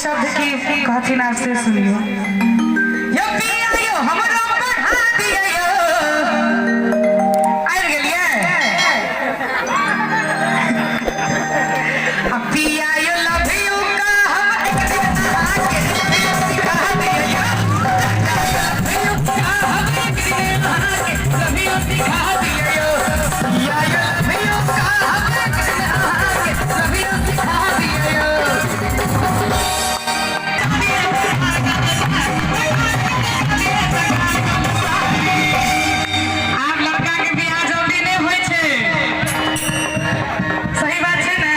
शब्द की कहथिन आपसे सुनियो। यो पिया यो हमरो बढ़ा दिया यो आइल गेलिए अब पिया यो लव यू का हम आके सिखा दिया यो लव यू का हम आके लव यू सिखा दिया यो पिया यो लव यू का हम आके लव यू सिखा दिया यो। आप लड़का के बियाह जल्दी नहीं होय छे, सही बात छे ना।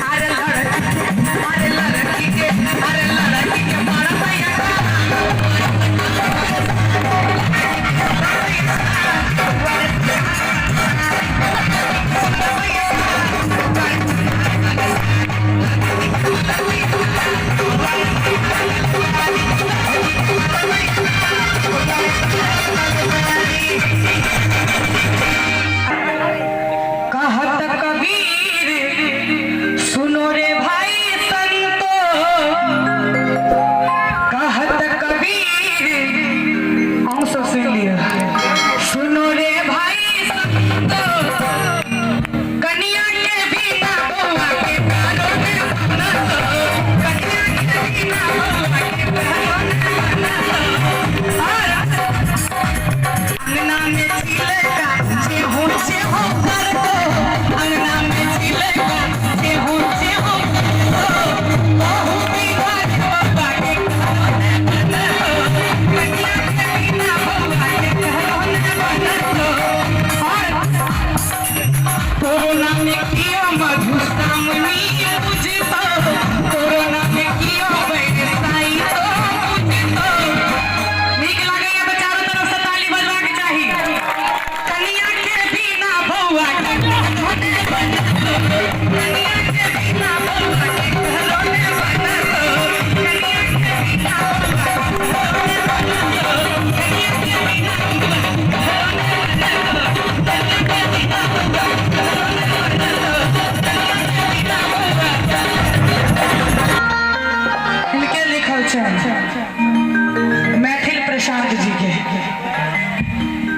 अरे लड़की के बड़ा भैया कहत कबीर सुनो रे भाई संतो, कहत कबीर हम सब सुन लिया। सुनो रे भाई संतो कन्या के बिना बउआ के प्यारो ने बना दो, कन्या के बिना बउआ के प्यारो ने बना दो। अंगना में छिलका जे हो कर दो, अंगना में छिलका जे हो कर दो, बहु विवाह बाबा के कहने बना दो, कन्या के बिना बउआ के कहने बना दो। और कोरोना में किया मधुश्रावणी बुझतो, कोरोना में किया बैसाई तो बुझतो। नीक लागैया तो चारों तरफ से ताली बजवा के चाहिए। कन्या के बिना बउआ के कहने बना दो, कन्या के बिना बउआ के कहने बना दो, कन्या के बिना बउआ के कहने बना दो, कन्या के बिना बउआ के कहने बना दो, कन्या के बिना बउआ के कहने बना दो, कन्या के बिना बउआ के। इनके लिखल छै मैथिल प्रशांत जी के।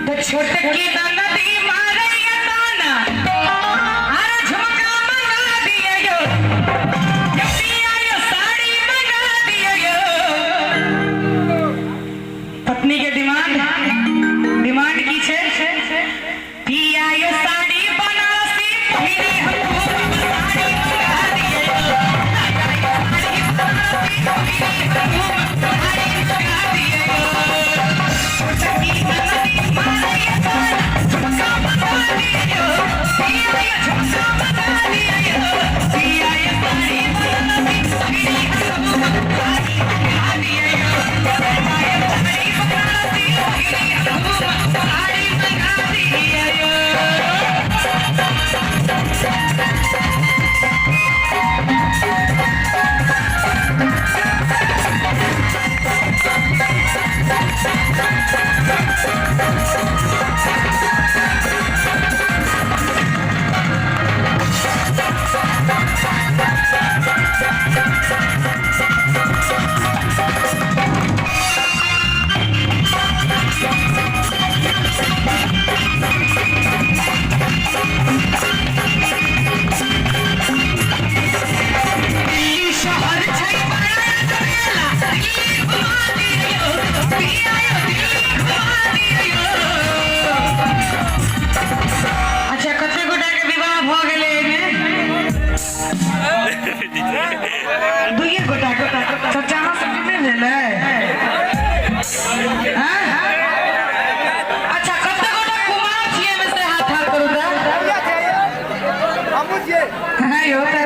तो छोटकी ननदी मारैया ताना अरे झुमका मंगा दिया यो, यो पिया यो साड़ी मंगा दिया यो। पत्नी के डिमांड की छे पिया यो साड़ी बनारसी पहिरी हमको साड़ी मंगा दिया यो, साड़ी बनारसी पहिरी हमको साड़ी मंगा दिया यो। छोटकी ननदी मारैया ताना झुमका मंगा दिया यो, पिया यो झुमका मंगा दिया यो, पिया यो साड़ी बनारसी पहिरी हमको साड़ी मंगा दिया यो, पिया यो साड़ी बनारसी पहिरी हमको साड़ी मंगा दिया यो। दिल्ली शहर छै बड़ा झमेला, दिल्ली घुमा दिया यो, पिया यो दिल्ली घुमा दिया यो। अच्छा कते गोटा के विवाह भ गेलै एने? दुइये गोटा के सच्चाना से नहीं भेलै? हां अच्छा कते गोटा कुमार छियै में से हाथ ठाड़ करू त? हमहु छियै। हां यो त